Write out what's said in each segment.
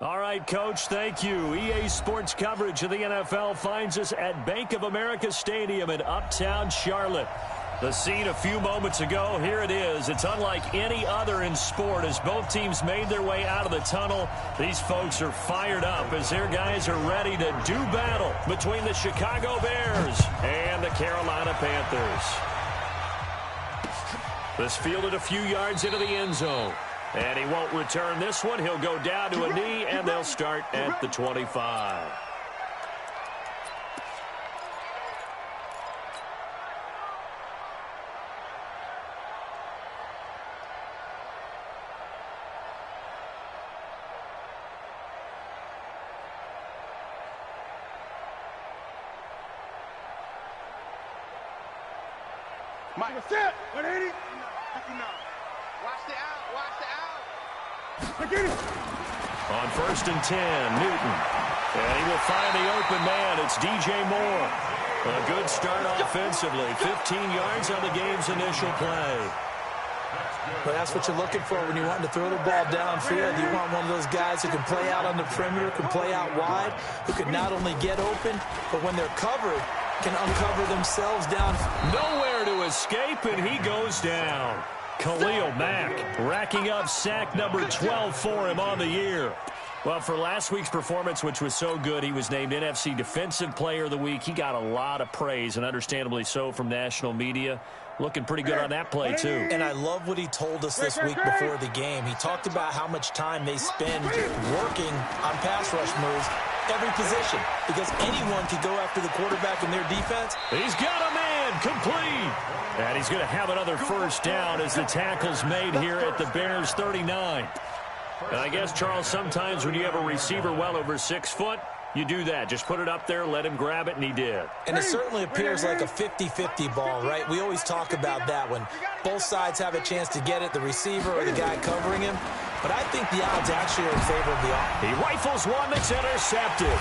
All right, Coach, thank you. EA Sports coverage of the NFL finds us at Bank of America Stadium in Uptown Charlotte. The scene a few moments ago, here it is. It's unlike any other in sport as both teams made their way out of the tunnel. These folks are fired up as their guys are ready to do battle between the Chicago Bears and the Carolina Panthers. This fielded a few yards into the end zone. And he won't return this one. He'll go down to a knee, and they'll start at the 25. Mike, set. 180. 59. Watch the out. Watch the out. On 1st and 10, Newton. And he will find the open man. It's DJ Moore. A good start offensively. 15 yards on the game's initial play. Well, that's what you're looking for when you're wanting to throw the ball downfield. You want one of those guys who can play out on the perimeter, can play out wide, who can not only get open, but when they're covered, can uncover themselves down. Nowhere to escape, and he goes down. Khalil Mack racking up sack number 12 for him on the year. Well, for last week's performance, which was so good, he was named NFC Defensive Player of the Week. He got a lot of praise, and understandably so, from national media. Looking pretty good on that play, too. And I love what he told us this week before the game. He talked about how much time they spend working on pass rush moves, every position, because anyone can go after the quarterback in their defense. He's got a man, complete. And he's going to have another first down as the tackle's made here at the Bears 39. And I guess, Charles, sometimes when you have a receiver well over 6 foot, you do that. Just put it up there, let him grab it, and he did. And it certainly appears like a 50-50 ball, right? We always talk about that when both sides have a chance to get it, the receiver or the guy covering him. But I think the odds actually are in favor of the offense. He rifles one that's intercepted.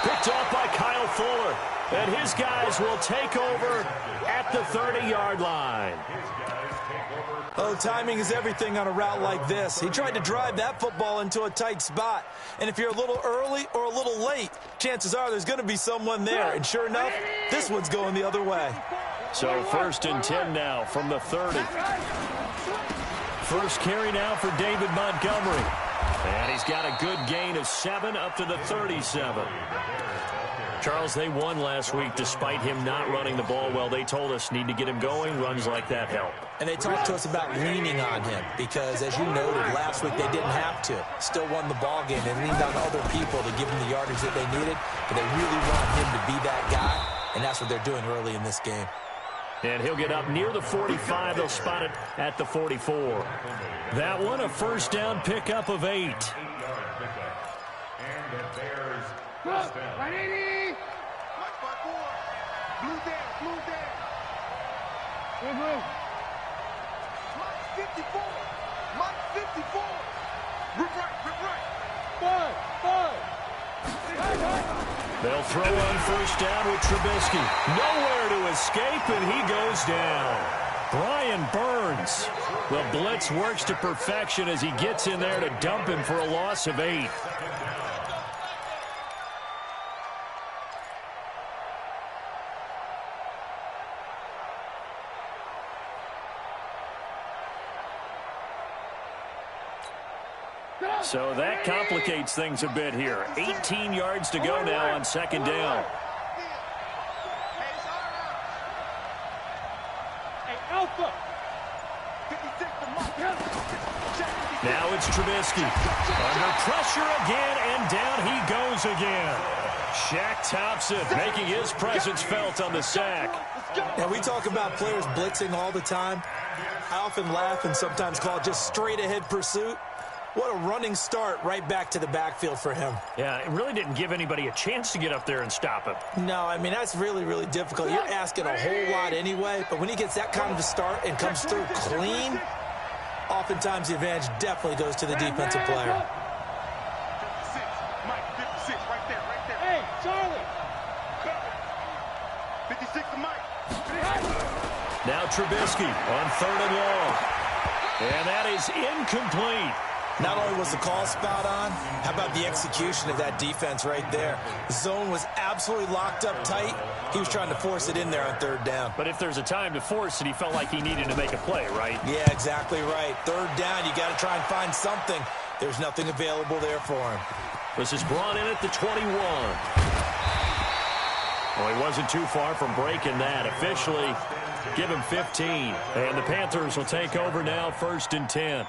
Picked off by Kyle Fuller. And his guys will take over at the 30-yard line. Oh, timing is everything on a route like this. He tried to drive that football into a tight spot. And if you're a little early or a little late, chances are there's going to be someone there. And sure enough, this one's going the other way. So 1st and 10 now from the 30. First carry now for David Montgomery. And he's got a good gain of 7 up to the 37. Charles, they won last week despite him not running the ball well. They told us need to get him going. Runs like that help. And they talked to us about leaning on him because, as you noted, last week they didn't have to. Still won the ball game. They leaned on other people to give them the yardage that they needed. But they really want him to be that guy, and that's what they're doing early in this game. And he'll get up near the 45. They'll spot it at the 44. That one, a first down pickup of 8. And the Bears first down. 180. Mike by 4. Blue down, blue down. Good move. Mike 54. Mike 54. Rip right. 5. They'll throw on first down with Trubisky. Nowhere to escape, and he goes down. Brian Burns. The blitz works to perfection as he gets in there to dump him for a loss of 8. So that complicates things a bit here. 18 yards to go now on second down. Now it's Trubisky. Under pressure again, and down he goes again. Shaq Thompson making his presence felt on the sack. Now, we talk about players blitzing all the time. I often laugh and sometimes call it just straight-ahead pursuit. What a running start right back to the backfield for him. Yeah, it really didn't give anybody a chance to get up there and stop him. No, I mean, that's really, really difficult. You're asking a whole lot anyway, but when he gets that kind of a start and comes through clean, oftentimes the advantage definitely goes to the defensive player. 56. Mike, 56, right there. Hey, Charlie. 56 to Mike. Now Trubisky on 3rd and long. And that is incomplete. Not only was the call spot on, how about the execution of that defense right there? The zone was absolutely locked up tight. He was trying to force it in there on third down. But if there's a time to force it, he felt like he needed to make a play, right? Yeah, exactly right. Third down, you got to try and find something. There's nothing available there for him. This is brought in at the 21. Well, he wasn't too far from breaking that. Officially, give him 15. And the Panthers will take over now, 1st and 10.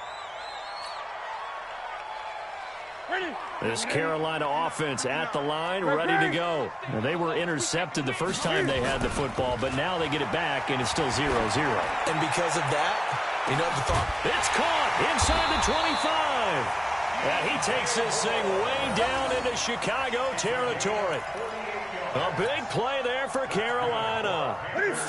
This Carolina offense at the line, ready to go. Well, they were intercepted the first time they had the football, but now they get it back, and it's still 0-0. And because of that, you know the thought. It's caught inside the 25. And he takes this thing way down into Chicago territory. A big play there for Carolina.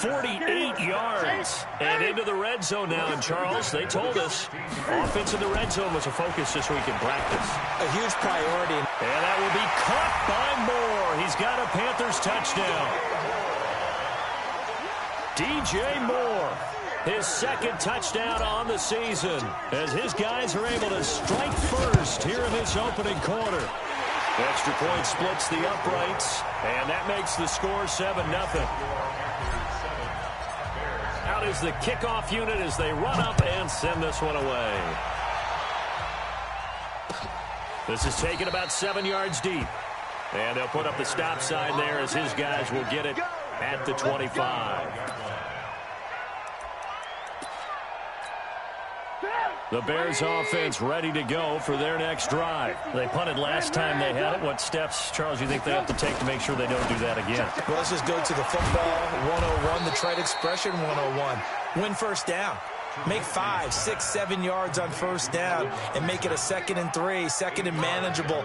48 yards. And into the red zone now. And, Charles, they told us offense in the red zone was a focus this week in practice. A huge priority. And that will be caught by Moore. He's got a Panthers touchdown. DJ Moore, his 2nd touchdown on the season, as his guys are able to strike first here in this opening quarter. Extra point splits the uprights, and that makes the score 7-0. Out is the kickoff unit as they run up and send this one away. This is taken about 7 yards deep. And they'll put up the stop sign there as his guys will get it at the 25. The Bears offense ready to go for their next drive. They punted last time they had it. What steps, Charles, you think they have to take to make sure they don't do that again? Well, let's just go to the football 101, the trite expression 101. Win first down. Make 5, 6, 7 yards on first down and make it a 2nd and 3, 2nd and manageable.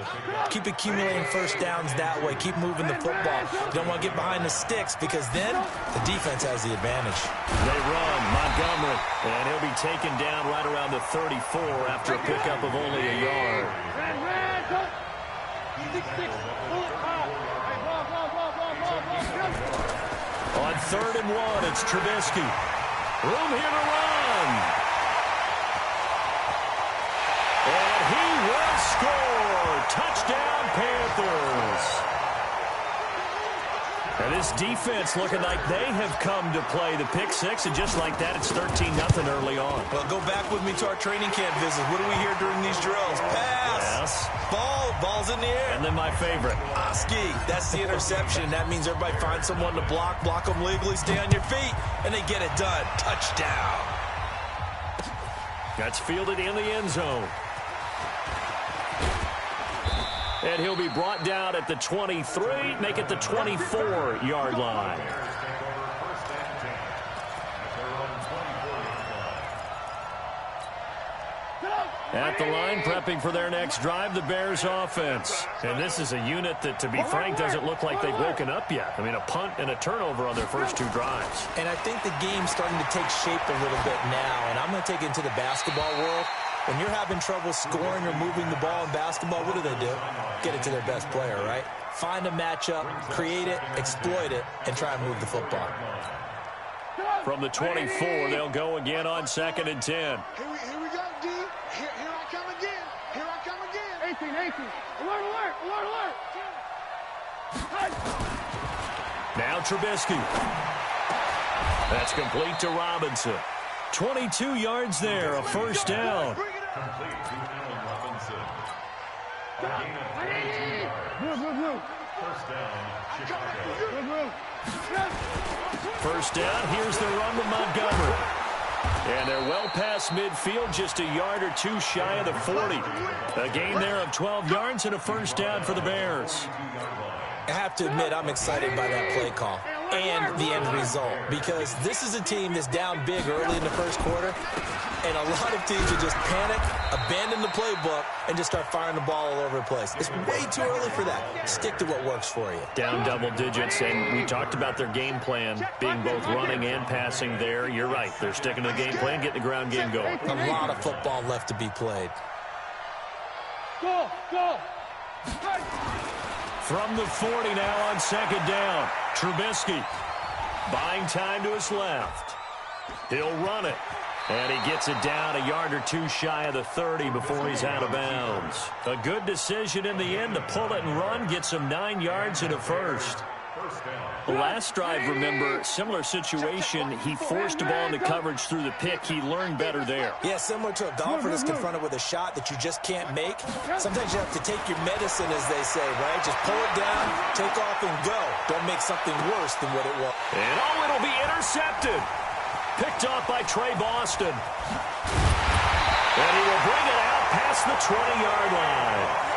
Keep accumulating first downs that way. Keep moving the football. You don't want to get behind the sticks because then the defense has the advantage. They run Montgomery, and he'll be taken down right around the 34 after a pickup of only a yard. On 3rd and 1, it's Trubisky. Room here to run. And he will score. Touchdown, Panthers. And this defense looking like they have come to play the pick six, and just like that, it's 13-0 early on. Well, go back with me to our training camp visits. What do we hear during these drills? Pass. Yes. Ball's in the air. And then my favorite. Oski, that's the interception. That means everybody finds someone to block them legally, stay on your feet, and they get it done. Touchdown. That's fielded in the end zone. And he'll be brought down at the 23, make it the 24-yard line. At the line, prepping for their next drive, the Bears offense. And this is a unit that, to be frank, doesn't look like they've woken up yet. I mean, a punt and a turnover on their first 2 drives. And I think the game's starting to take shape a little bit now. And I'm going to take it into the basketball world. When you're having trouble scoring or moving the ball in basketball, what do? Get it to their best player, right? Find a matchup, create it, exploit it, and try and move the football. From the 24, they'll go again on 2nd and 10. Here we go, D. Here I come again. Here I come again. 18. Alert. Now Trubisky. That's complete to Robinson. 22 yards there, a first down. First down, here's the run with Montgomery. And they're well past midfield, just a yard or 2 shy of the 40. A gain there of 12 yards and a first down for the Bears. I have to admit, I'm excited by that play call and the end result, because this is a team that's down big early in the first quarter, and a lot of teams will just panic, abandon the playbook, and just start firing the ball all over the place. It's way too early for that. Stick to what works for you. Down double digits, and we talked about their game plan being both running and passing there. You're right. They're sticking to the game plan, getting the ground game going. A lot of football left to be played. Go! From the 40 now on 2nd down. Trubisky buying time to his left. He'll run it. And he gets it down a yard or two shy of the 30 before he's out of bounds. A good decision in the end to pull it and run, gets him 9 yards and a first. The last drive, remember, similar situation. He forced the ball into coverage through the pick. He learned better there. Yeah, similar to a golfer that's confronted with a shot that you just can't make. Sometimes you have to take your medicine, as they say, right? Just pull it down, take off, and go. Don't make something worse than what it was. And it'll be intercepted. Picked off by Trey Boston. And he will bring it out past the 20-yard line.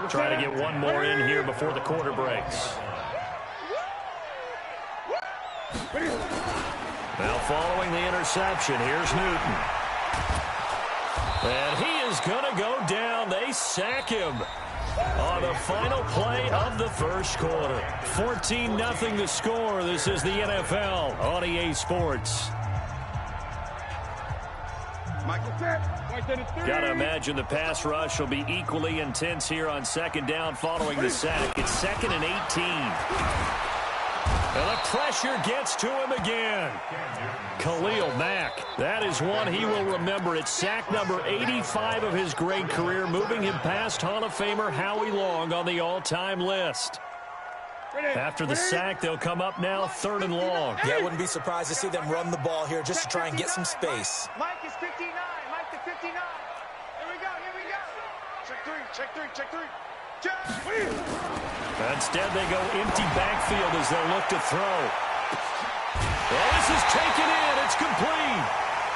Trying to get one more in here before the quarter breaks. Now following the interception, here's Newton. And he is going to go down. They sack him on the final play of the first quarter. 14-0 the score. This is the NFL on EA Sports. Got to imagine the pass rush will be equally intense here on second down following the sack. It's 2nd and 18. And the pressure gets to him again. Khalil Mack. That is one he will remember. It's sack number 85 of his great career, moving him past Hall of Famer Howie Long on the all-time list. After the sack, they'll come up now 3rd and long. Yeah, I wouldn't be surprised to see them run the ball here just to try and get some space. Mike is 59. Mike to 59. Here we go. Check three. Instead, they go empty backfield as they'll look to throw. Well, this is taken in. It's complete.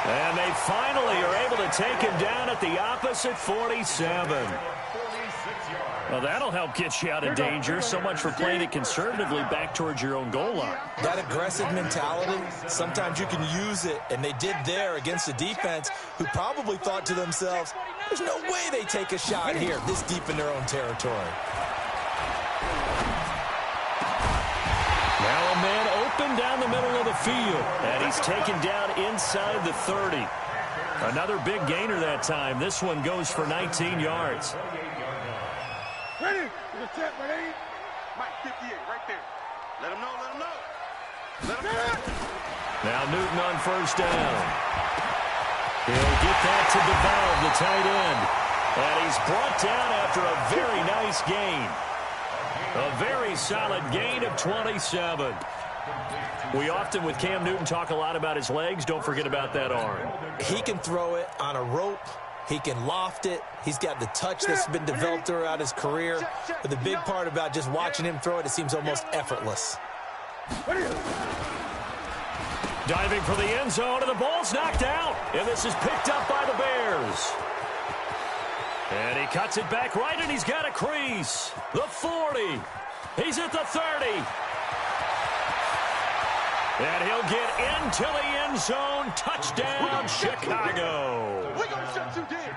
And they finally are able to take him down at the opposite 47. Well, that'll help get you out of danger. So much for playing it conservatively back towards your own goal line. That aggressive mentality, sometimes you can use it, and they did there against a defense who probably thought to themselves, there's no way they take a shot here this deep in their own territory. Now a man open down the middle of the field, and he's taken down inside the 30. Another big gainer that time. This one goes for 19 yards. Ready? Mike, 58, right there. Let him know. Now Newton on first down. He'll get that to DeValve, the tight end. And he's brought down after a very nice gain. A very solid gain of 27. We often, with Cam Newton, talk a lot about his legs. Don't forget about that arm. He can throw it on a rope. He can loft it. He's got the touch that's been developed throughout his career. But the big part about just watching him throw it, it seems almost effortless. Diving for the end zone, and the ball's knocked out. And this is picked up by the Bears. And he cuts it back right, and he's got a crease. The 40. He's at the 30. And he'll get into the end zone. Touchdown, Chicago. We're going to shut you down.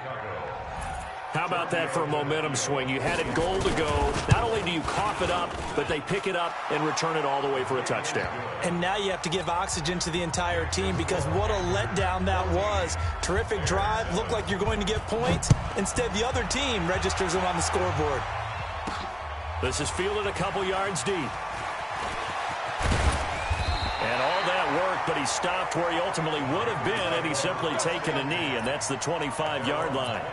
How about that for a momentum swing? You had it goal to go. Not only do you cough it up, but they pick it up and return it all the way for a touchdown. And now you have to give oxygen to the entire team because what a letdown that was. Terrific drive. Looked like you're going to get points. Instead, the other team registers them on the scoreboard. This is fielded a couple yards deep. And all that work, but he stopped where he ultimately would have been had he simply taken a knee, and that's the 25-yard line.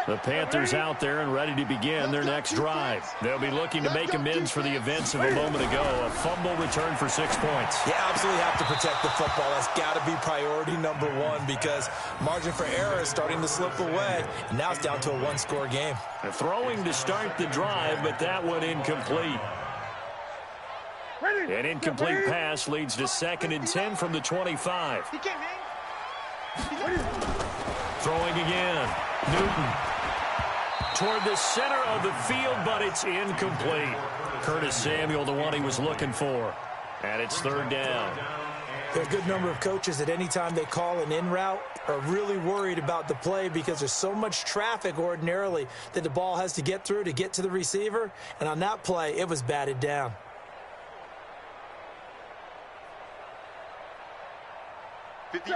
The Panthers out there and ready to begin their next drive. They'll be looking to make amends for the events of a moment ago. A fumble return for 6 points. You absolutely have to protect the football. That's got to be priority number one because margin for error is starting to slip away. And now it's down to a one-score game. Throwing to start the drive, but that one incomplete. An incomplete pass leads to 2nd and 10 from the 25. Throwing again. Newton toward the center of the field, but it's incomplete. Curtis Samuel, the one he was looking for. And it's 3rd down. There are a good number of coaches at any time they call an in route are really worried about the play because there's so much traffic ordinarily that the ball has to get through to get to the receiver. And on that play, it was batted down.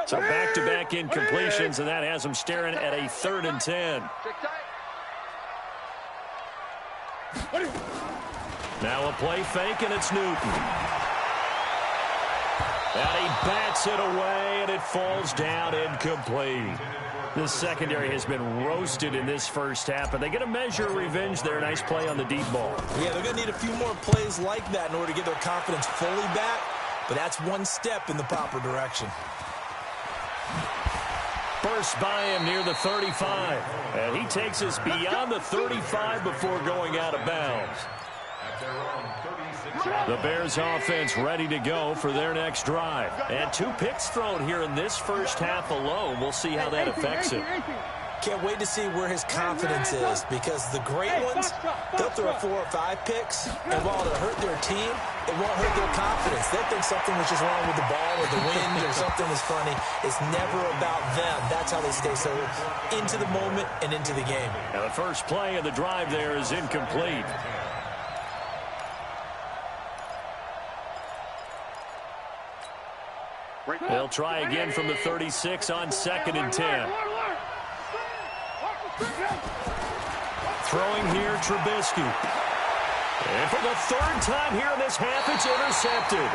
So back-to-back incompletions, and that has them staring at a 3rd and 10. Now a play fake, and it's Newton. And he bats it away, and it falls down incomplete. This secondary has been roasted in this first half, but they get a measure of revenge there. Nice play on the deep ball. Yeah, they're going to need a few more plays like that in order to get their confidence fully back, but that's one step in the proper direction. Burst by him near the 35, and he takes us beyond the 35 before going out of bounds. The Bears offense ready to go for their next drive. And 2 picks thrown here in this first half alone. We'll see how that affects it. Can't wait to see where his confidence is, because the great ones, they'll throw 4 or 5 picks, and while it'll hurt their team, it won't hurt their confidence. They'll think something was just wrong with the ball or the wind or something was funny. It's never about them. That's how they stay so into the moment and into the game. And the first play of the drive there is incomplete. They'll try again from the 36 on 2nd and 10. Throwing here, Trubisky. And for the 3rd time here in this half, it's intercepted.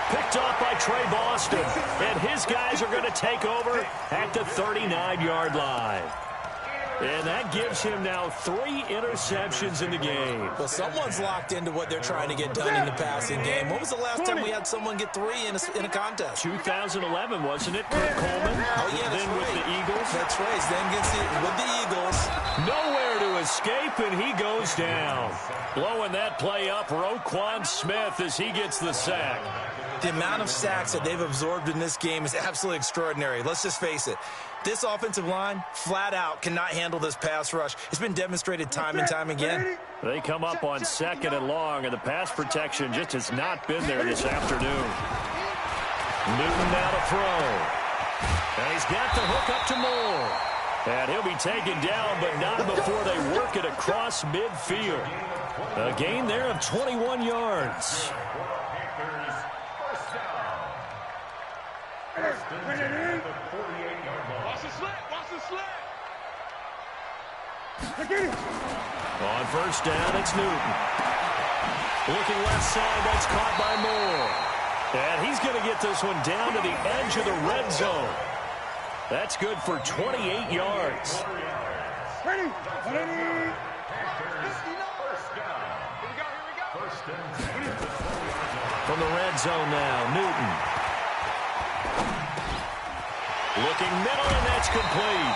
Picked off by Trey Boston. And his guys are going to take over at the 39-yard line. And that gives him now 3 interceptions in the game. Well, someone's locked into what they're trying to get done in the passing game. When was the last time we had someone get 3 in a contest? 2011, wasn't it, Kurt Coleman? Oh, yeah, that's then right. With the Eagles. That's right. Then gets it with the Eagles. Nowhere to escape, and he goes down. Blowing that play up, Roquan Smith, as he gets the sack. The amount of sacks that they've absorbed in this game is absolutely extraordinary. Let's just face it. This offensive line, flat out, cannot handle this pass rush. It's been demonstrated time and time again. They come up on 2nd and long, and the pass protection just has not been there this afternoon. Newton now to throw. And he's got the hook up to Moore. And he'll be taken down, but not before they work it across midfield. A gain there of 21 yards. On 1st down, it's Newton. Looking left side, that's caught by Moore. And he's going to get this one down to the edge of the red zone. That's good for 28 yards. From the red zone now, Newton. Looking middle, and that's complete.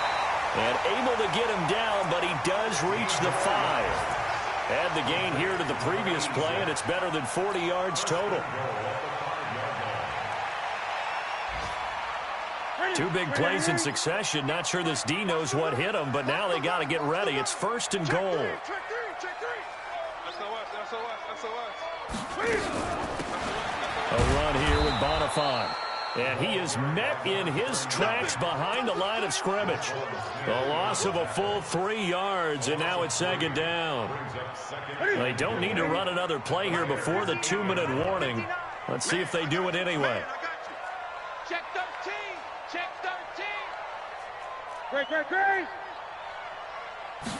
And able to get him down, but he does reach the 5. Add the gain here to the previous play, and it's better than 40 yards total. 2 big plays in succession. Not sure this D knows what hit him, but now they got to get ready. It's 1st and goal. A run here with Bonifant. And he is met in his tracks behind the line of scrimmage. A loss of a full 3 yards, and now it's 2nd down. They don't need to run another play here before the 2-minute warning. Let's see if they do it anyway. Check 13. Check 13.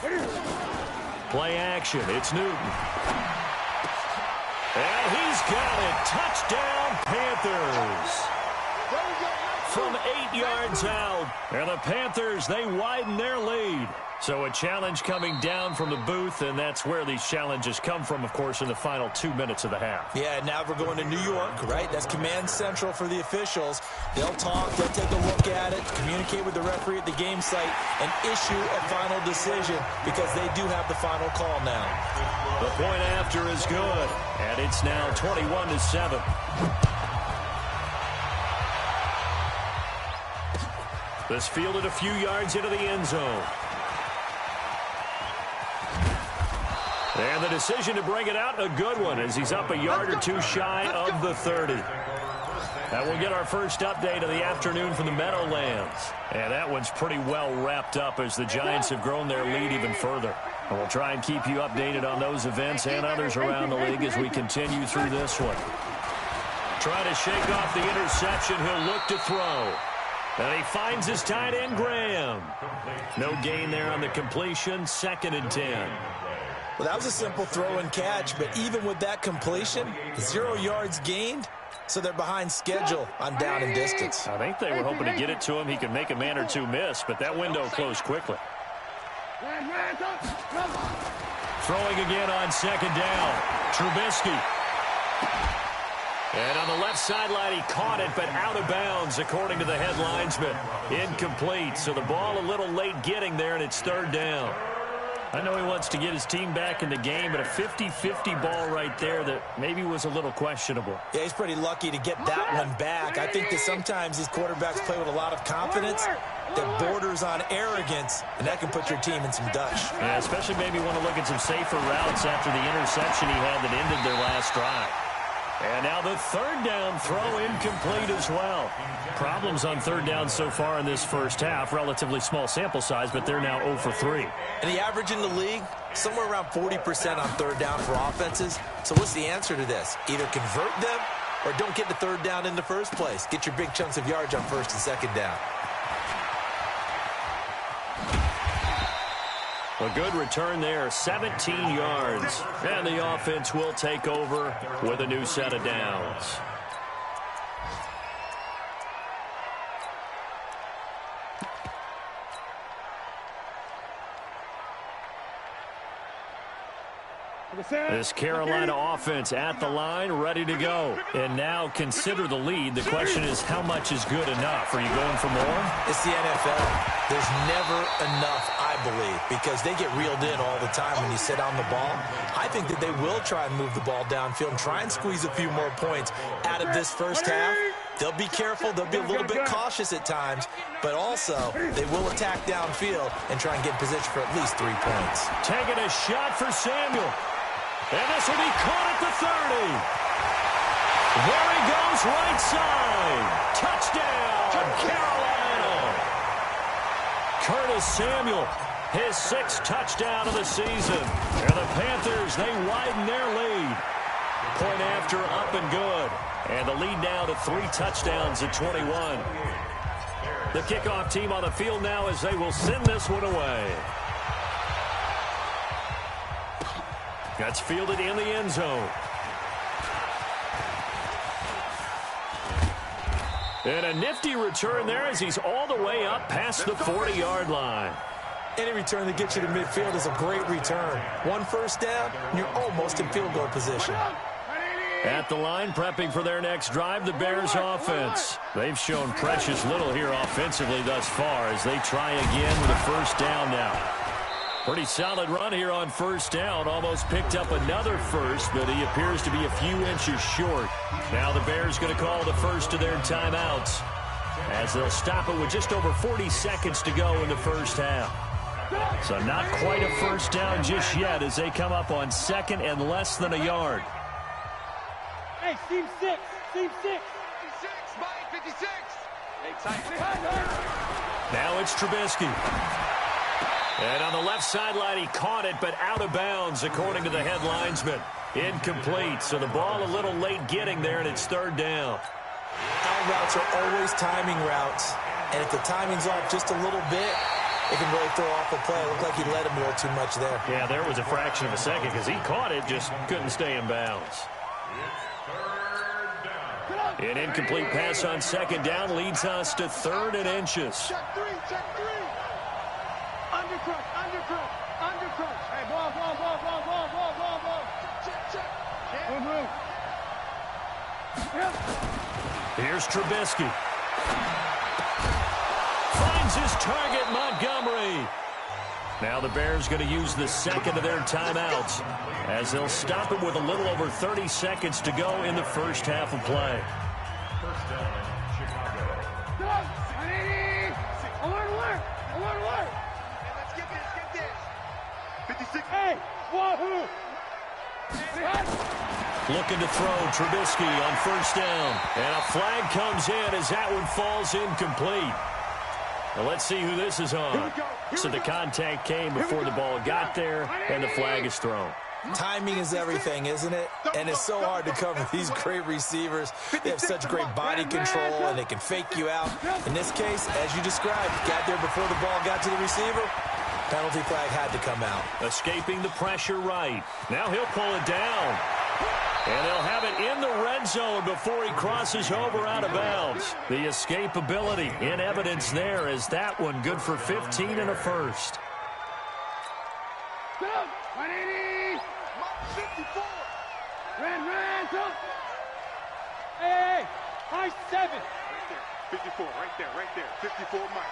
Great. Play action. It's Newton. And he's got it. Touchdown, Panthers. From 8 yards out. And the Panthers, they widen their lead. So a challenge coming down from the booth, and that's where these challenges come from, of course, in the final 2 minutes of the half. Yeah, now we're going to New York, right? That's command central for the officials. They'll talk, they'll take a look at it, communicate with the referee at the game site, and issue a final decision because they do have the final call now. The point after is good, and it's now 21-7. This fielded a few yards into the end zone. And the decision to bring it out, a good one, as he's up a yard or 2 shy of the 30. And we'll get our first update of the afternoon from the Meadowlands. And that one's pretty well wrapped up as the Giants have grown their lead even further. And we'll try and keep you updated on those events and others around the league as we continue through this one. Trying to shake off the interception, he'll look to throw. And he finds his tight end, Graham. No gain there on the completion, 2nd and 10. Well, that was a simple throw and catch, but even with that completion, 0 yards gained, so they're behind schedule on down and distance. I think they were hoping to get it to him. He could make a man or two miss, but that window closed quickly. Throwing again on 2nd down. Trubisky. And on the left sideline, he caught it, but out of bounds, according to the head linesman. Incomplete, so the ball a little late getting there, and it's 3rd down. I know he wants to get his team back in the game, but a 50-50 ball right there that maybe was a little questionable. Yeah, he's pretty lucky to get that one back. I think that sometimes these quarterbacks play with a lot of confidence that borders on arrogance, and that can put your team in some dutch. Yeah, especially maybe want to look at some safer routes after the interception he had that ended their last drive. And now the 3rd down throw incomplete as well. Problems on 3rd down so far in this first half. Relatively small sample size, but they're now 0 for 3. And the average in the league, somewhere around 40% on 3rd down for offenses. So what's the answer to this? Either convert them or don't get the 3rd down in the first place. Get your big chunks of yards on 1st and 2nd down. A good return there, 17 yards. And the offense will take over with a new set of downs. This Carolina offense at the line, ready to go. And now consider the lead. The question is, how much is good enough? Are you going for more? It's the NFL. There's never enough, I believe, because they get reeled in all the time when you sit on the ball. I think that they will try and move the ball downfield and try and squeeze a few more points out of this first half. They'll be careful. They'll be a little bit cautious at times, but also they will attack downfield and try and get in position for at least 3 points. Taking a shot for Samuel. And this will be caught at the 30. There he goes, right side. Touchdown, Carolina. Curtis Samuel, his 6th touchdown of the season. And the Panthers, they widen their lead. Point after, up and good. And the lead now to 3 touchdowns at 21. The kickoff team on the field now as they will send this one away. That's fielded in the end zone. And a nifty return there as he's all the way up past the 40-yard line. Any return that gets you to midfield is a great return. 1 first down, and you're almost in field goal position. At the line, prepping for their next drive, the Bears offense. They've shown precious little here offensively thus far as they try again with a first down now. Pretty solid run here on first down. Almost picked up another first, but he appears to be a few inches short. Now the Bears going to call the first of their timeouts as they'll stop it with just over 40 seconds to go in the first half. So not quite a first down just yet as they come up on 2nd and less than a yard. Hey, team 6, team 6. 56, Mike, 56. Now it's Trubisky. And on the left sideline, he caught it, but out of bounds, according to the head linesman. Incomplete, so the ball a little late getting there, and it's 3rd down. Out routes are always timing routes, and if the timing's off just a little bit, it can really throw off a play. It looked like he let him a little too much there. Yeah, there was a fraction of a second because he caught it, just couldn't stay in bounds. An incomplete pass on 2nd down leads us to 3rd and inches. Check 3, check 3. Undercrush, undercrush, undercrush. Hey, ball. Check. Move. Here's Trubisky. Finds his target, Montgomery. Now the Bears going to use the 2nd of their timeouts as they'll stop it with a little over 30 seconds to go in the first half of play. Alert. Let's get this. 56. Hey, wahoo. Looking to throw Trubisky on first down. And a flag comes in as that one falls incomplete. Well, let's see who this is on. So the contact came before the ball got there, and the flag is thrown. Timing is everything, isn't it? And it's so hard to cover these great receivers. They have such great body control, and they can fake you out. In this case, as you described, got there before the ball got to the receiver. Penalty flag had to come out. Escaping the pressure right. Now he'll pull it down. And they'll have it in the red zone before he crosses over out of bounds. The escapability in evidence there as that one good for 15 and a first. 180. 54. Red, go. Hey, high 7. Right there. 54, right there. 54, Mike.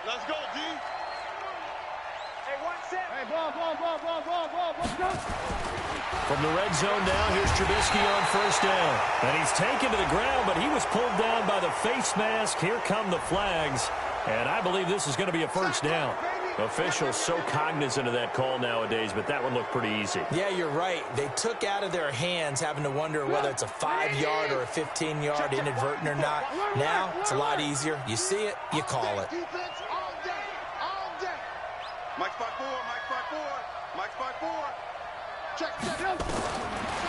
Let's go, D. Hey, 1-7. Hey, ball. Go. From the red zone now, here's Trubisky on first down. And he's taken to the ground, but he was pulled down by the face mask. Here come the flags. And I believe this is going to be a first down. Officials so cognizant of that call nowadays, but that one looked pretty easy. Yeah, you're right. They took out of their hands having to wonder whether it's a 5-yard or a 15-yard inadvertent or not. Now, it's a lot easier. You see it, you call it. Mike spot 4. Check.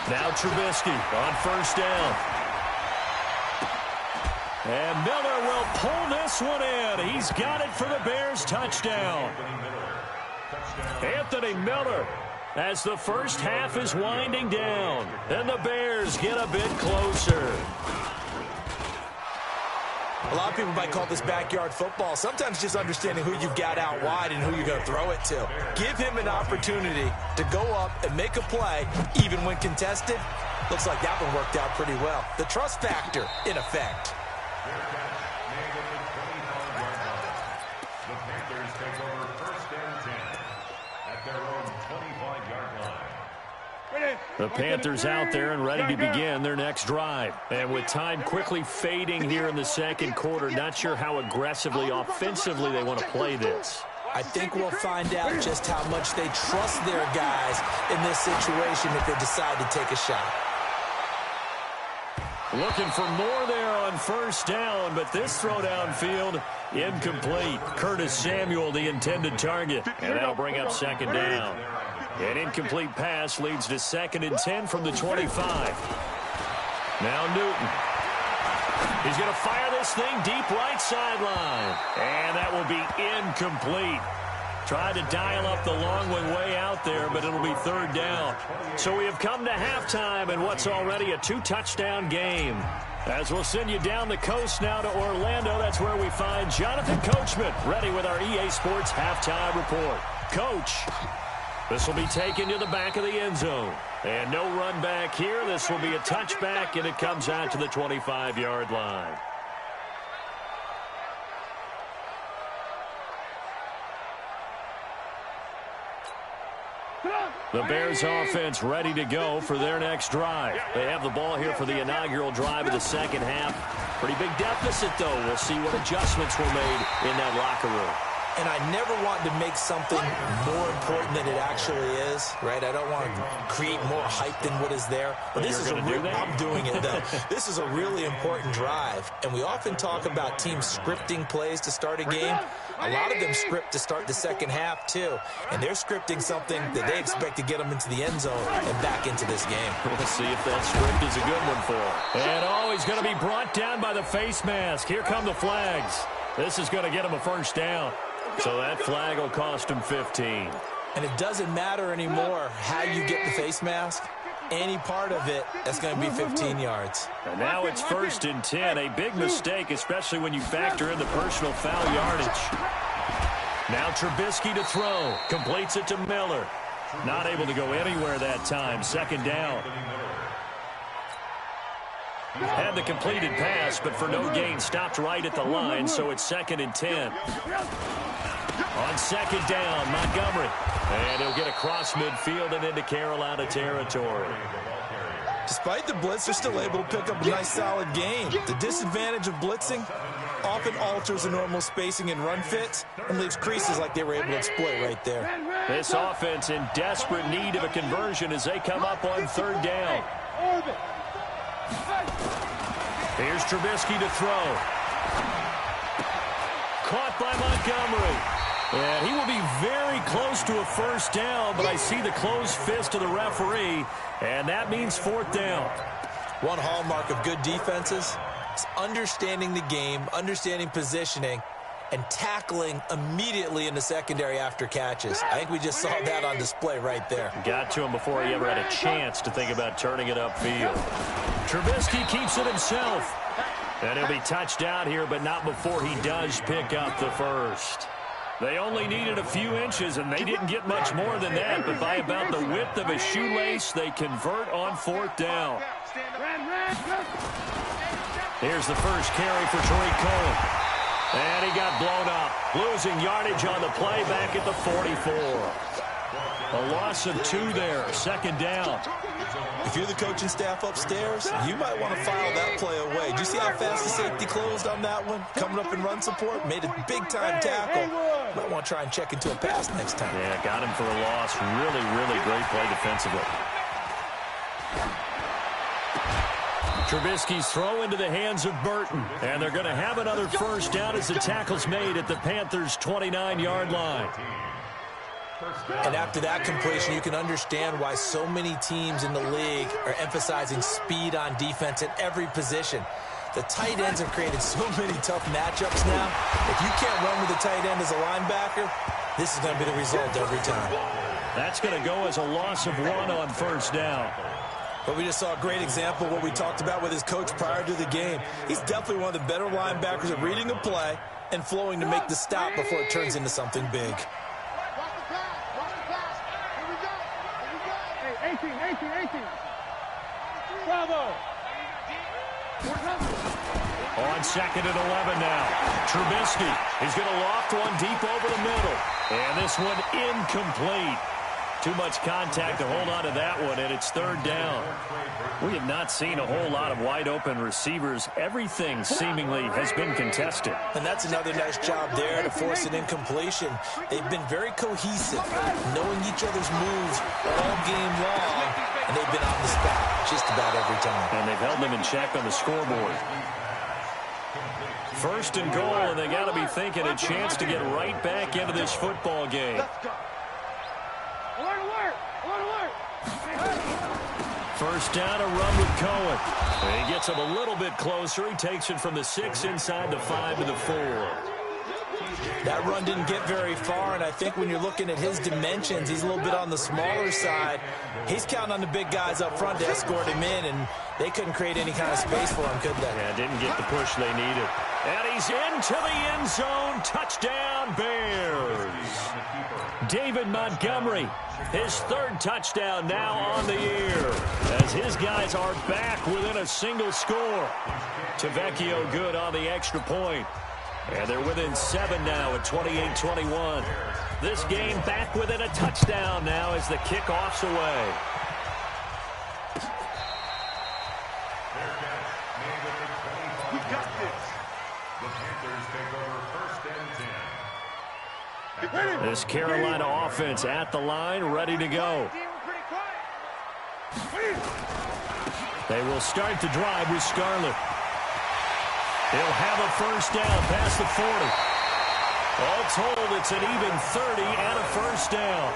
Now Trubisky on first down. And Miller will pull this one in. He's got it for the Bears touchdown. Anthony Miller as the first half is winding down. And the Bears get a bit closer. A lot of people might call this backyard football. Sometimes just understanding who you've got out wide and who you're going to throw it to. Give him an opportunity to go up and make a play, even when contested. Looks like that one worked out pretty well. The trust factor in effect. The Panthers take over first and 10 at their own 25-yard line. The Panthers out there and ready to begin their next drive. And with time quickly fading here in the second quarter, not sure how aggressively, offensively they want to play this. I think we'll find out just how much they trust their guys in this situation if they decide to take a shot. Looking for more there on first down, but this throw downfield incomplete. Curtis Samuel, the intended target. And that'll bring up second down. An incomplete pass leads to 2nd and 10 from the 25. Now Newton. He's going to fire this thing deep right sideline. And that will be incomplete. Tried to dial up the long one way out there, but it'll be third down. So we have come to halftime in what's already a 2-touchdown game. As we'll send you down the coast now to Orlando, that's where we find Jonathan Coachman ready with our EA Sports halftime report. Coach, this will be taken to the back of the end zone. And no run back here. This will be a touchback, and it comes out to the 25-yard line. The Bears offense ready to go for their next drive. They have the ball here for the inaugural drive of the second half. Pretty big deficit, though. We'll see what adjustments were made in that locker room. And I never want to make something more important than it actually is, right? I don't want to create more hype than what is there. But this is I'm doing it, though. This is a really important drive. And we often talk about teams scripting plays to start a game. A lot of them script to start the second half, too. And they're scripting something that they expect to get them into the end zone and back into this game. We'll see if that script is a good one for them. And he's going to be brought down by the face mask. Here come the flags. This is going to get him a first down. So that flag will cost him 15. And it doesn't matter anymore how you get the face mask. Any part of it, that's going to be 15 yards. And now it's 1st and 10. A big mistake, especially when you factor in the personal foul yardage. Now Trubisky to throw. Completes it to Miller. Not able to go anywhere that time. Second down. Had the completed pass, but for no gain, stopped right at the line, so it's 2nd and 10. On second down, Montgomery. And he'll get across midfield and into Carolina territory. Despite the blitz, they're still able to pick up a nice, solid gain. The disadvantage of blitzing often alters the normal spacing and run fits and leaves creases like they were able to exploit right there. This offense in desperate need of a conversion as they come up on third down. Here's Trubisky to throw. Caught by Montgomery. And he will be very close to a first down, but I see the closed fist of the referee, and that means fourth down. One hallmark of good defenses is understanding the game, understanding positioning, and tackling immediately in the secondary after catches. I think we just saw that on display right there. Got to him before he ever had a chance to think about turning it upfield. Trubisky keeps it himself. And he'll be touched out here, but not before he does pick up the first. They only needed a few inches, and they didn't get much more than that, but by about the width of a shoelace, they convert on fourth down. Here's the first carry for Tariq Cohen. And he got blown up, losing yardage on the play back at the 44. A loss of 2 there, second down. If you're the coaching staff upstairs, you might want to file that play away. Do you see how fast the safety closed on that one? Coming up in run support, made a big-time tackle. Might want to try and check into a pass next time. Yeah, got him for a loss. Really, really great play defensively. Trubisky's throw into the hands of Burton. And they're going to have another first down as the tackle's made at the Panthers' 29-yard line. And after that completion, you can understand why so many teams in the league are emphasizing speed on defense at every position. The tight ends have created so many tough matchups now. If you can't run with the tight end as a linebacker, this is going to be the result every time. That's going to go as a loss of 1 on first down. But we just saw a great example of what we talked about with his coach prior to the game. He's definitely one of the better linebackers at reading a play and flowing to make the stop before it turns into something big. 18. Bravo. On second and 11 now. Trubisky. He's going to loft one deep over the middle. And this one incomplete. Too much contact to hold on to that one, and it's third down. We have not seen a whole lot of wide-open receivers. Everything seemingly has been contested. And that's another nice job there to force an incompletion. They've been very cohesive, knowing each other's moves all game long, and they've been on the spot just about every time. And they've held them in check on the scoreboard. First and goal, and they got to be thinking a chance to get right back into this football game. First down, a run with Cohen. And he gets him a little bit closer. He takes it from the 6 inside the 5 to the 4. That run didn't get very far, and I think when you're looking at his dimensions, he's a little bit on the smaller side. He's counting on the big guys up front to escort him in, and they couldn't create any kind of space for him, could they? Yeah, didn't get the push they needed. And he's into the end zone. Touchdown, Bears. David Montgomery, his third touchdown now on the year, as his guys are back within a single score. Tavecchio good on the extra point. And they're within 7 now at 28-21. This game back within a touchdown now as the kickoff's away. We got this. The Panthers take over first and 10. This Carolina offense at the line, ready to go. They will start the drive with Scarlett. He'll have a first down past the 40. All told, it's an even 30 and a first down.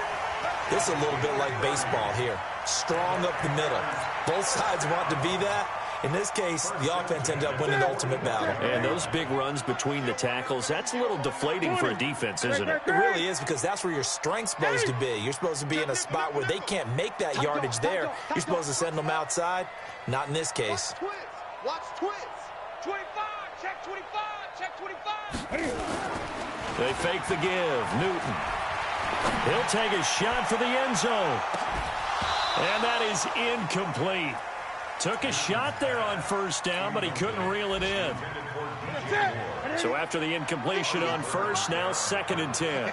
This is a little bit like baseball here. Strong up the middle. Both sides want to be that. In this case, the offense ended up winning the ultimate battle. And those big runs between the tackles, that's a little deflating for a defense, isn't it? It really is, because that's where your strength's supposed to be. You're supposed to be in a spot where they can't make that yardage there. You're supposed to send them outside. Not in this case. Watch twins. 25. Check 25. Check 25. They fake the give. Newton. He'll take a shot for the end zone. And that is incomplete. Took a shot there on first down, but he couldn't reel it in. So after the incompletion on first, now second and 10.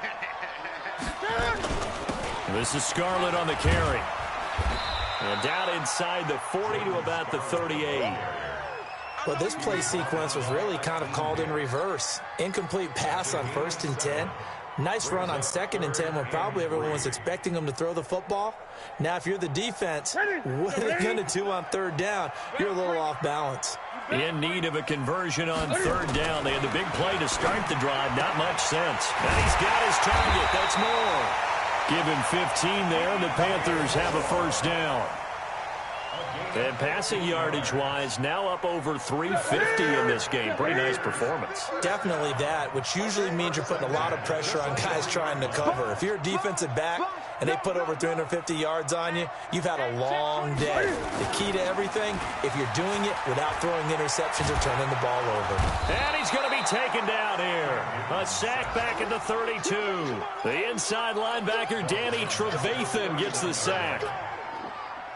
This is Scarlett on the carry. And down inside the 40 to about the 38. Well, this play sequence was really kind of called in reverse. Incomplete pass on first and 10. Nice run on second and 10 when probably everyone was expecting them to throw the football. Now, if you're the defense, what are they going to do on third down? You're a little off balance. In need of a conversion on third down. They had the big play to start the drive. Not much sense. And he's got his target. That's more. Give him 15 there, and the Panthers have a first down. And passing yardage-wise, now up over 350 in this game. Pretty nice performance. Definitely that, which usually means you're putting a lot of pressure on guys trying to cover. If you're a defensive back and they put over 350 yards on you, you've had a long day. The key to everything, if you're doing it without throwing interceptions or turning the ball over. And he's going to be taken down here. A sack back at the 32. The inside linebacker, Danny Trevathan, gets the sack.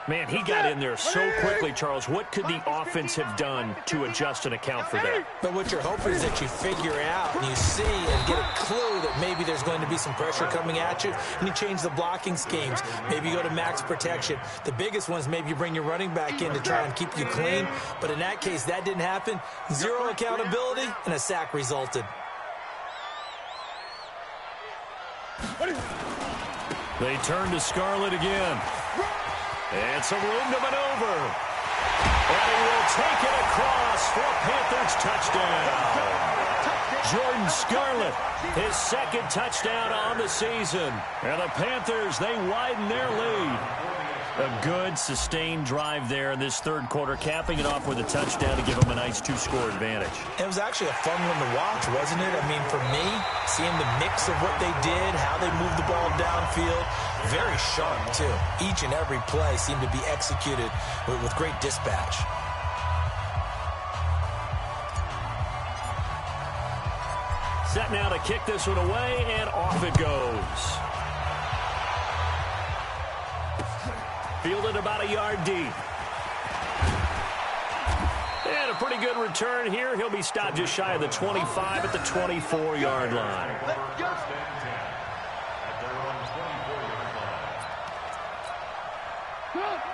Man, he got in there so quickly, Charles. What could the offense have done to adjust and account for that? But what you're hoping is that you figure out and you see and get a clue that maybe there's going to be some pressure coming at you, and you change the blocking schemes. Maybe you go to max protection. The biggest one is maybe you bring your running back in to try and keep you clean. But in that case, that didn't happen. Zero accountability, and a sack resulted. They turn to Scarlett again. And some room to maneuver. And he will take it across for a Panthers touchdown. Jordan Scarlett, his second touchdown on the season. And the Panthers, they widen their lead. A good, sustained drive there in this third quarter, capping it off with a touchdown to give them a nice two-score advantage. It was actually a fun one to watch, wasn't it? I mean, for me, seeing the mix of what they did, how they moved the ball downfield, very sharp, too. Each and every play seemed to be executed with great dispatch. Set now to kick this one away, and off it goes. Fielded about a yard deep. And a pretty good return here. He'll be stopped just shy of the 25 at the 24-yard line.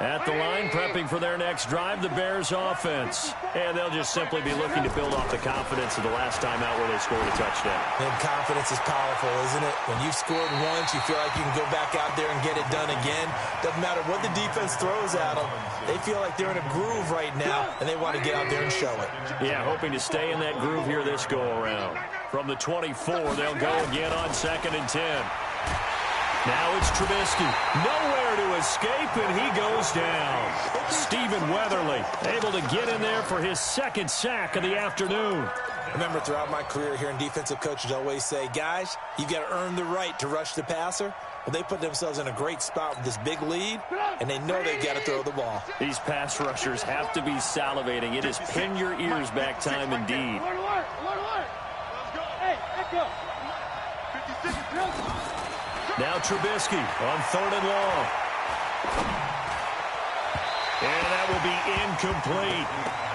At the line, prepping for their next drive, the Bears offense. And they'll just simply be looking to build off the confidence of the last time out where they scored a touchdown. And confidence is powerful, isn't it? When you've scored once, you feel like you can go back out there and get it done again. Doesn't matter what the defense throws at them. They feel like they're in a groove right now, and they want to get out there and show it. Yeah, hoping to stay in that groove here this go-around. From the 24, they'll go again on 2nd and 10. Now it's Trubisky. Nowhere to escape, and he goes down. Stephen Weatherly able to get in there for his second sack of the afternoon. Remember, throughout my career here in defensive coaches always say, guys, you've got to earn the right to rush the passer. Well, they put themselves in a great spot with this big lead, and they know they've got to throw the ball. These pass rushers have to be salivating. It is pin your ears back time indeed. Now Trubisky on 3rd and long. And that will be incomplete.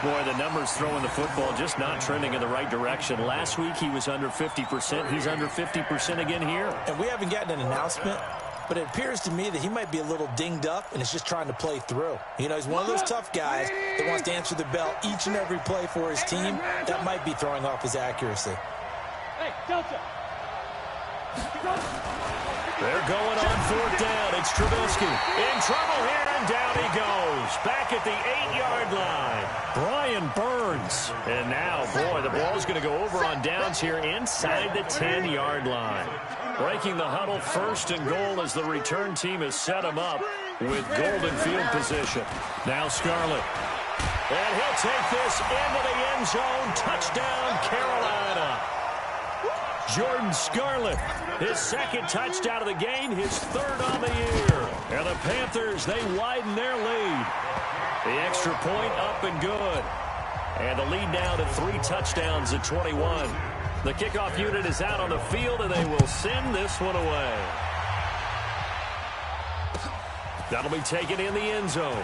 Boy, the numbers throwing the football just not trending in the right direction. Last week he was under 50%. He's under 50% again here. And we haven't gotten an announcement, but it appears to me that he might be a little dinged up and is just trying to play through. You know, he's one of those tough guys that wants to answer the bell each and every play for his team. That might be throwing off his accuracy. Hey, Delta. They're going on 4th down. It's Trubisky in trouble here, and down he goes. Back at the 8-yard line. Brian Burns. And now, boy, the ball's going to go over on downs here inside the 10-yard line. Breaking the huddle, 1st and goal as the return team has set him up with golden field position. Now Scarlett. And he'll take this into the end zone. Touchdown, Carolina. Jordan Scarlett, his second touchdown of the game, his 3rd on the year. And the Panthers, they widen their lead. The extra point up and good. And the lead now to 3 touchdowns at 21. The kickoff unit is out on the field, and they will send this one away. That'll be taken in the end zone.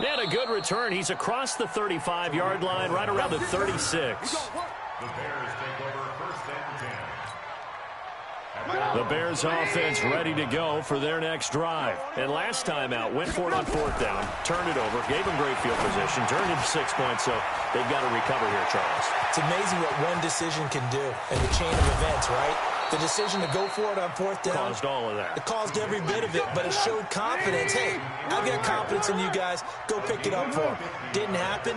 And a good return. He's across the 35-yard line, right around the 36. The Bears take over 1st and 10. The Bears offense ready to go for their next drive. And last time out, went for it on 4th down, turned it over, gave them great field position, turned it to 6 points, so they've got to recover here, Charles. It's amazing what one decision can do in the chain of events, right? The decision to go for it on fourth down caused all of that. It caused every bit of it, but it showed confidence. Hey, I've got confidence in you guys. Go pick it up for them. Didn't happen.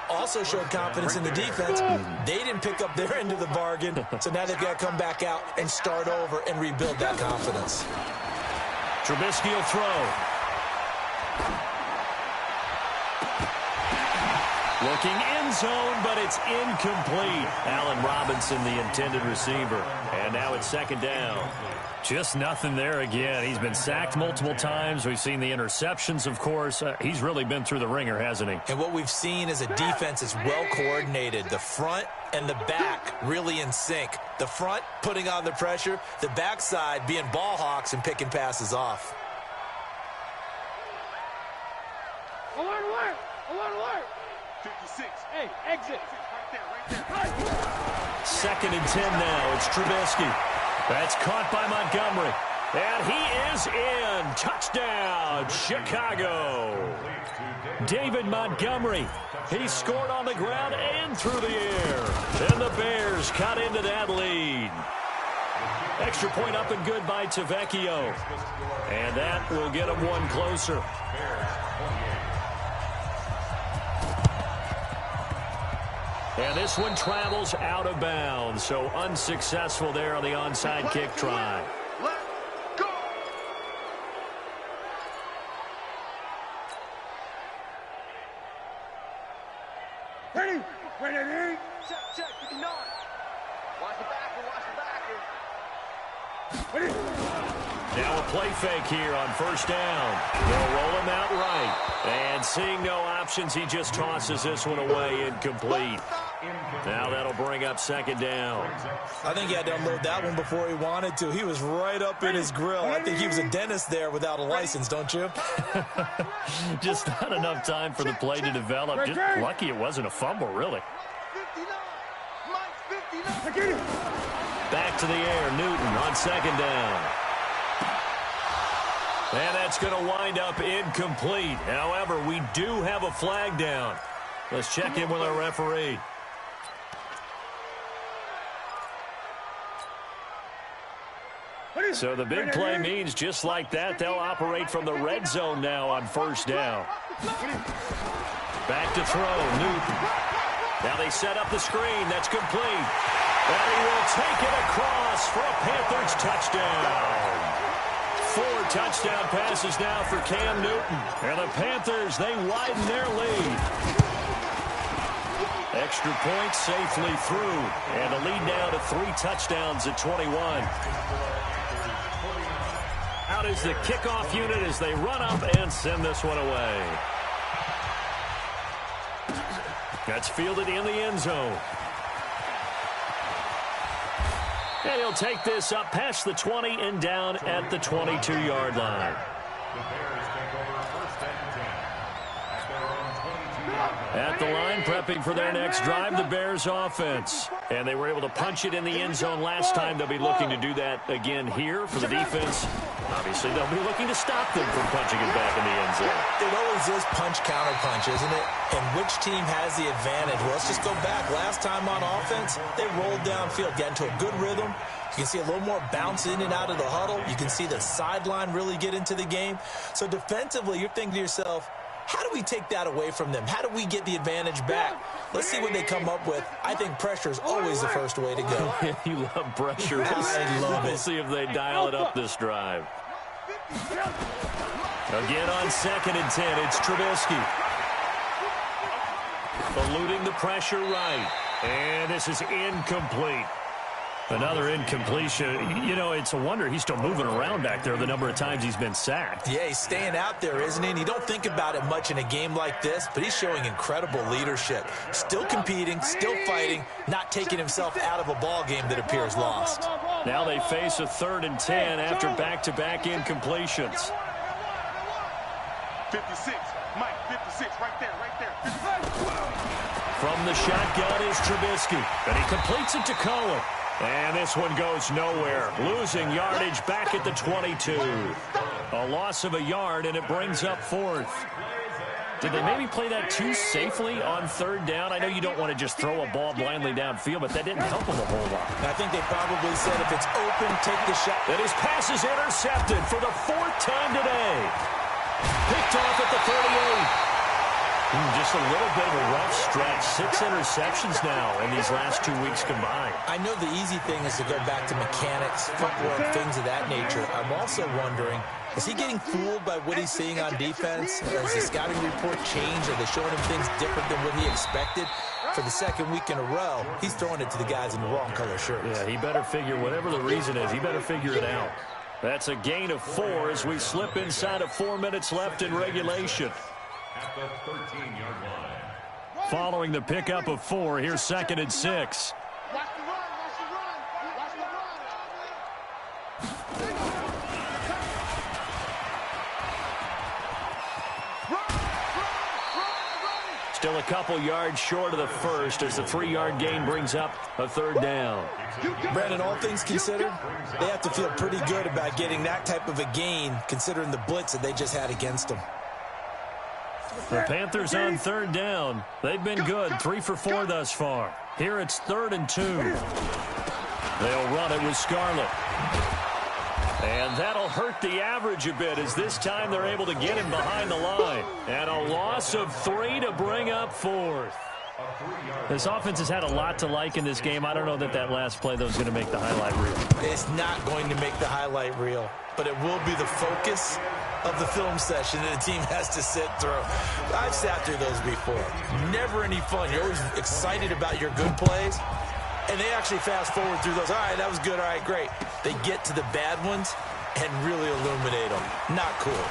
Also showed confidence in the defense. They didn't pick up their end of the bargain, so now they've got to come back out and start over and rebuild that confidence. Trubisky will throw. Looking end zone, but it's incomplete. Allen Robinson, the intended receiver. And now it's second down. Just nothing there again. He's been sacked multiple times. We've seen the interceptions, of course. He's really been through the ringer, hasn't he? And what we've seen is a defense that's well coordinated. The front and the back really in sync. The front putting on the pressure. The backside being ball hawks and picking passes off. Alert! 56. Hey, exit. Right there. Second and 10 now. It's Trubisky. That's caught by Montgomery. And he is in. Touchdown, Chicago. David Montgomery. He scored on the ground and through the air. And the Bears cut into that lead. Extra point up and good by Tavecchio. And that will get them one closer. And this one travels out of bounds, so unsuccessful there on the onside kick try. Let's go. Ready? Check, 59. Watch the backer. Ready? Now a play fake here on first down. They'll roll him out right. And seeing no options, he just tosses this one away incomplete. Now that'll bring up second down. I think he had to unload that one before he wanted to. He was right up in his grill. I think he was a dentist there without a license, don't you? Just not enough time for the play to develop. Just lucky it wasn't a fumble, really. 59. Back to the air, Newton on second down. And that's going to wind up incomplete. However, we do have a flag down. Let's check in with our referee. So the big play means just like that, they'll operate from the red zone now on first down. Back to throw, Newton. Now they set up the screen. That's complete. And he will take it across for a Panthers touchdown. 4 touchdown passes now for Cam Newton. And the Panthers, they widen their lead. Extra point safely through. And the lead now to 3 touchdowns at 21. Out is the kickoff unit as they run up and send this one away. That's fielded in the end zone. And he'll take this up past the 20 and down at the 22-yard line. At the line, prepping for their next drive, the Bears offense. And they were able to punch it in the end zone last time. They'll be looking to do that again here for the defense. Obviously, they'll be looking to stop them from punching it back in the end zone. It always is punch-counter-punch, isn't it? And which team has the advantage? Well, let's just go back. Last time on offense, they rolled downfield, got into a good rhythm. You can see a little more bounce in and out of the huddle. You can see the sideline really get into the game. So defensively, you're thinking to yourself, how do we take that away from them? How do we get the advantage back? Let's see what they come up with. I think pressure is always the first way to go. You love pressure. I love it. We'll see if they dial it up this drive. Again on second and 10, it's Trubisky. Eluding the pressure right. And this is incomplete. Another incompletion. You know, it's a wonder he's still moving around back there the number of times he's been sacked. Yeah, he's staying out there, isn't he? And you don't think about it much in a game like this, but he's showing incredible leadership. Still competing, still fighting, not taking himself out of a ball game that appears lost. Now they face a 3rd and 10 after back-to-back incompletions. 56. Mike, 56. Right there. 55. From the shotgun is Trubisky, and he completes it to Cohen. And this one goes nowhere. Losing yardage back at the 22. A loss of a yard, and it brings up 4th. Did they maybe play that too safely on third down? I know you don't want to just throw a ball blindly downfield, but that didn't help them a whole lot. I think they probably said if it's open, take the shot. And his pass is intercepted for the 4th time today. Picked off at the 38. Just a little bit of a rough stretch. 6 interceptions now in these last 2 weeks combined. I know the easy thing is to go back to mechanics, footwork, things of that nature. I'm also wondering, is he getting fooled by what he's seeing on defense? Has the scouting report changed? Are they showing him things different than what he expected? For the 2nd week in a row, he's throwing it to the guys in the wrong color shirts. Yeah, he better figure, whatever the reason is, he better figure it out. That's a gain of 4 as we slip inside of 4 minutes left in regulation. At the 13-yard line. Following the pickup of 4, here's 2nd and 6. Watch the run, watch the run, watch the run. Still a couple yards short of the first as the 3-yard gain brings up a 3rd down. Brandon, all things considered, they have to feel pretty good about getting that type of a gain considering the blitz that they just had against them. The Panthers on 3rd down. They've been good, 3 for 4 thus far. Here it's 3rd and 2. They'll run it with Scarlett. And that'll hurt the average a bit as this time they're able to get him behind the line. And a loss of 3 to bring up 4th. This offense has had a lot to like in this game. I don't know that last play, though, is going to make the highlight reel. It's not going to make the highlight reel, but it will be the focus of the film session that the team has to sit through. I've sat through those before. Never any fun. You're always excited about your good plays, and they actually fast forward through those. All right, that was good. All right, great. They get to the bad ones and really illuminate them. Not cool.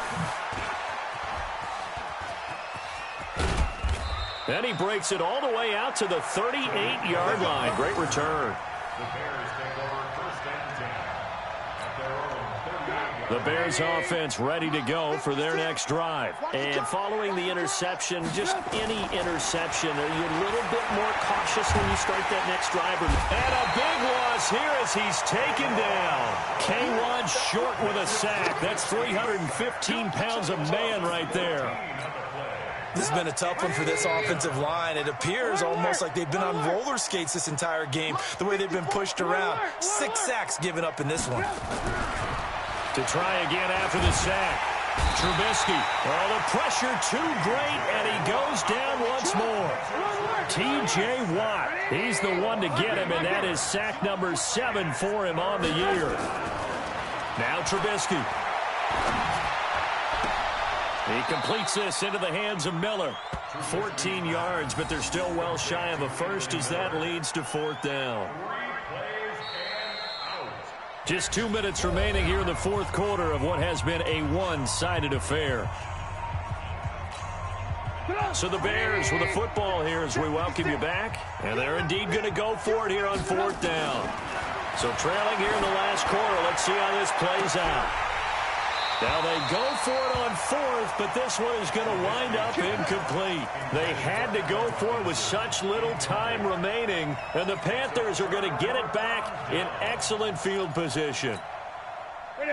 And he breaks it all the way out to the 38-yard line. Great return. The Bears take over 1st and 10. At their own 38. The Bears offense ready to go for their next drive. And following the interception, just any interception, are you a little bit more cautious when you start that next drive? And a big loss here as he's taken down. K1 short with a sack. That's 315 pounds of man right there. This has been a tough one for this offensive line. It appears almost like they've been on roller skates this entire game, the way they've been pushed around. 6 sacks given up in this one. To try again after the sack. Trubisky. Oh, the pressure too great, and he goes down once more. T.J. Watt. He's the one to get him, and that is sack number 7 for him on the year. Now Trubisky. He completes this into the hands of Miller. 14 yards, but they're still well shy of a first as that leads to 4th down. Just 2 minutes remaining here in the 4th quarter of what has been a one-sided affair. So the Bears with the football here as we welcome you back. And they're indeed going to go for it here on 4th down. So trailing here in the last quarter. Let's see how this plays out. Now they go for it on 4th, but this one is going to wind up incomplete. They had to go for it with such little time remaining, and the Panthers are going to get it back in excellent field position.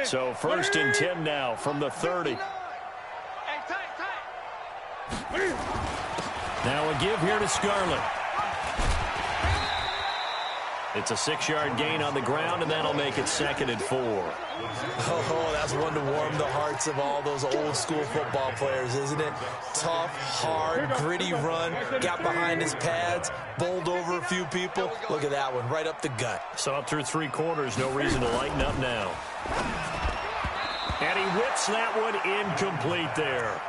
So 1st and 10 now from the 30. Now a give here to Scarlett. It's a 6-yard gain on the ground, and that'll make it 2nd and 4. Oh, that's one to warm the hearts of all those old-school football players, isn't it? Tough, hard, gritty run, got behind his pads, bowled over a few people. Look at that one, right up the gut. Saw it through 3 quarters, no reason to lighten up now. And he whips that one incomplete there.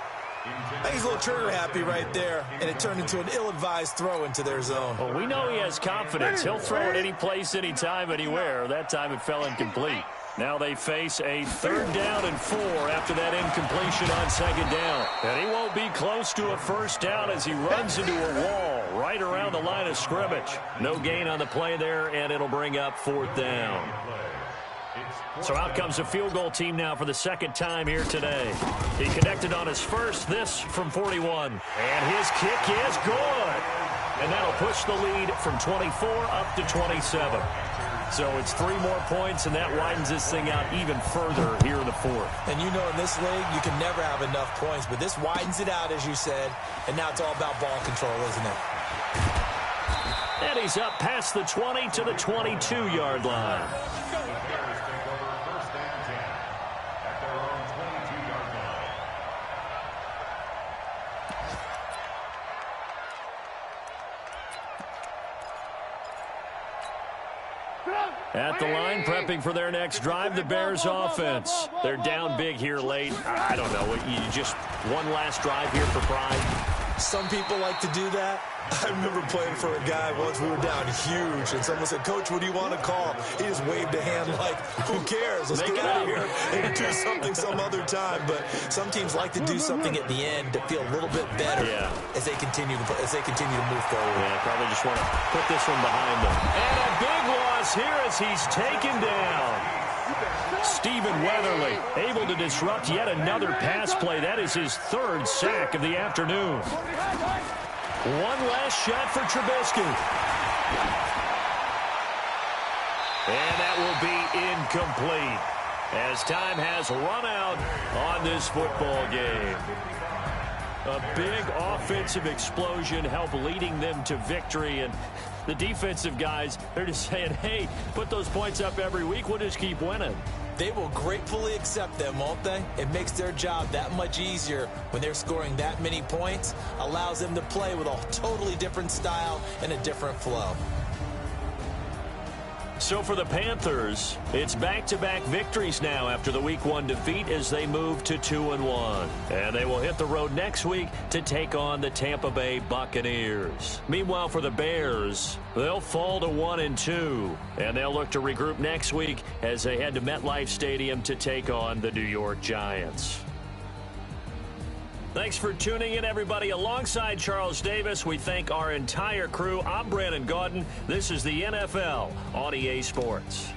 I think he's a little trigger happy right there, and it turned into an ill-advised throw into their zone. Well, we know he has confidence. He'll throw it any place, anytime, anywhere. That time it fell incomplete. Now they face a 3rd down and 4 after that incompletion on 2nd down. And he won't be close to a 1st down as he runs into a wall right around the line of scrimmage. No gain on the play there, and it'll bring up 4th down. So out comes the field goal team now for the 2nd time here today. He connected on his first, this from 41. And his kick is good. And that'll push the lead from 24 up to 27. So it's 3 more points, and that widens this thing out even further here in the fourth. And you know in this league, you can never have enough points, but this widens it out, as you said, and now it's all about ball control, isn't it? And he's up past the 20 to the 22-yard line. At the line, prepping for their next drive, the Bears offense. They're down big here late. I don't know. You just one last drive here for pride. Some people like to do that. I remember playing for a guy once. We were down huge, and someone said, "Coach, what do you want to call?" He just waved a hand like, "Who cares? Let's get out of here and do something some other time." But some teams like to do something at the end to feel a little bit better as they continue to move forward. Yeah, probably just want to put this one behind them. And a big loss here as he's taken down. Stephen Weatherly able to disrupt yet another pass play. That is his 3rd sack of the afternoon. One last shot for Trubisky. And that will be incomplete as time has run out on this football game. A big offensive explosion helped leading them to victory, and the defensive guys, they're just saying, hey, put those points up every week, we'll just keep winning. They will gratefully accept them, won't they? It makes their job that much easier when they're scoring that many points, allows them to play with a totally different style and a different flow. So for the Panthers, it's back-to-back victories now after the Week 1 defeat as they move to 2-1. And they will hit the road next week to take on the Tampa Bay Buccaneers. Meanwhile, for the Bears, they'll fall to 1-2. And they'll look to regroup next week as they head to MetLife Stadium to take on the New York Giants. Thanks for tuning in, everybody. Alongside Charles Davis, we thank our entire crew. I'm Brandon Gaudin. This is the NFL on EA Sports.